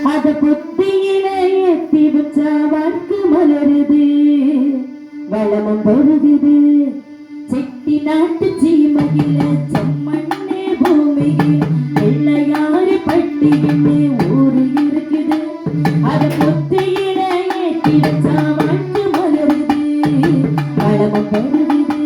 அத புத்தியில ஏத்தி வச்சா வாழ்க்கை மலருது, வளமும் பெருகுது. செட்டி நாட்டு சீமையில செம்மண்ணே பூமியில் வெள்ளையாறு பட்டிக்கிட்டு ஊரு இருக்குது. அத புத்தியில ஏத்தி வச்சா வாழ்க்கை மலருது, வளமும் பெருகுது.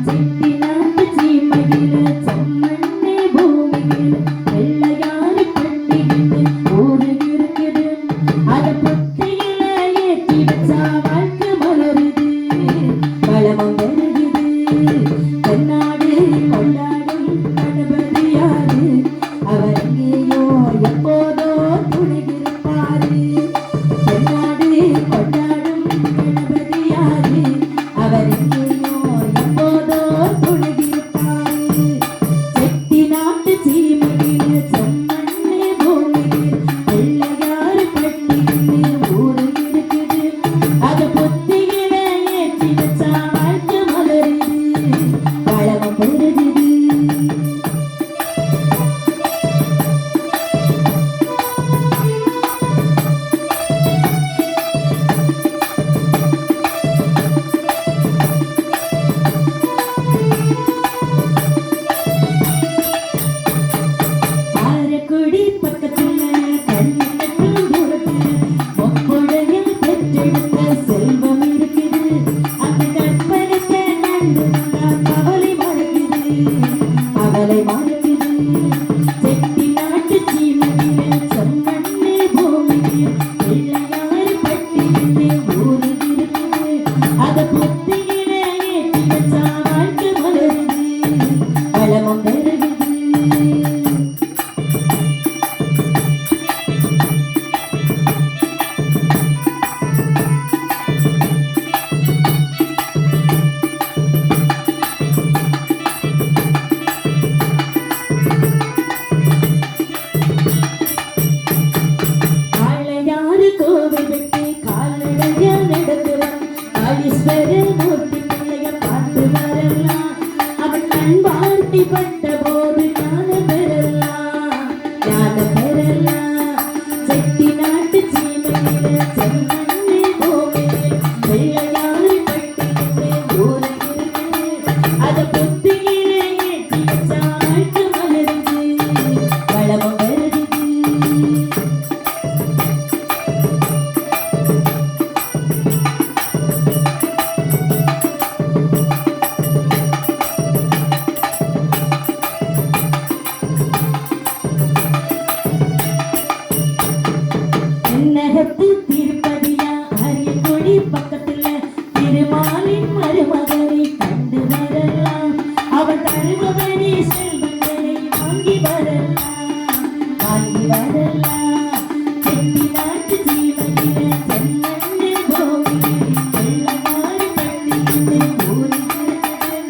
செட்டி நாட்டு சீமையில செம்மண்ணே பூமியில் வெள்ளையாறு பட்டிக்கிட்டு ஊரு இருக்குது. அத புத்தியில ஏத்தி வச்சா வாழ்க்கை மலருது, வளமும் பெருகுது. தென்னாடு கொண்டாடும் கணபதியாரு, அவர் எங்கேயோ எப்போதோ துணையிருப்பாரு. தென்னாடு கொண்டாடும் கணபதியாரு, அவர் எங்கேயோ எப்போதோ துணையிருப்பாரு. செட்டி நாட்டு சீமையில செம்மண்ணே பூமியில் வெள்ளையாறு பட்டிக்கிட்டு ஊரு இருக்குது. அத புத்தியில ஏற்றி வச்சா வாழ்க்கை மலருது, வளமும் பெருகுது. காரைக்குடி பக்கத்துல கண்ணெட்டும் தூரத்துல முப்புழையில் பெற்றெடுத்த செல்வம் இருக்குது. அந்த கற்பனத்தை கண்டு வந்தா கவலை மறக்குது, அவளை மறக்குது. செட்டி நாட்டு சீமையில செம்மண்ணே பூமியில் வெள்ளையாறு பட்டிக்கிட்டு ஊரு இருக்குது. அத புத்தியில ஏற்றி வச்சா வாழ்க்கை மலருது, வளமும் பெருகுது. ஆளையாறு கோவில் விட்டு கால்நடைய நடந்து வரும் காளீஸ்வர மூர்த்தி பிள்ளைய பார்த்து வரலாம். அவன் கண் வார்த்தி பட்ட போது ஞான பெறலாம், ஞான பெறலாம். செட்டி நாட்டு சீமையில செம்மண்ணே பூமியில் வெள்ளையாறு பட்டிக்கிட்டு ஊரு இருக்குது. அத புத்தியில ஏற்றி வச்சா வாழ்க்கை மலருது, வளமும் பெருகுது. தென்னகத்து திருப்பதியா அரியக்குடி பக்கத்துல திருமாலின் மருமகனை கண்டு வரலாம். அவன் தருபவனே செல்வங்களை வாங்கி வரலாம், வாங்கி வரலாம். செட்டி நாட்டு சீமையில செம்மண்ணே பூமியில் வெள்ளையாறு பட்டிக்கிட்டு ஊரு இருக்குது.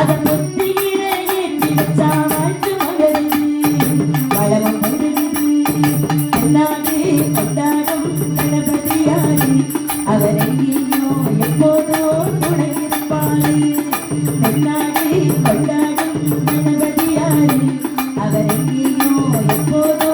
அத புத்தியில ஏற்றி வச்சா வாழ்க்கை மலருது, வளமும் பெருகுது. தென்னாடு கொண்டாடும் கணபதியாரு, அவர் எங்கேயோ எப்போதோ துணையிருப்பாரு. தென்னாடு கொண்டாடும் கணபதியாரு, அவர் எங்கேயோ எப்போதோ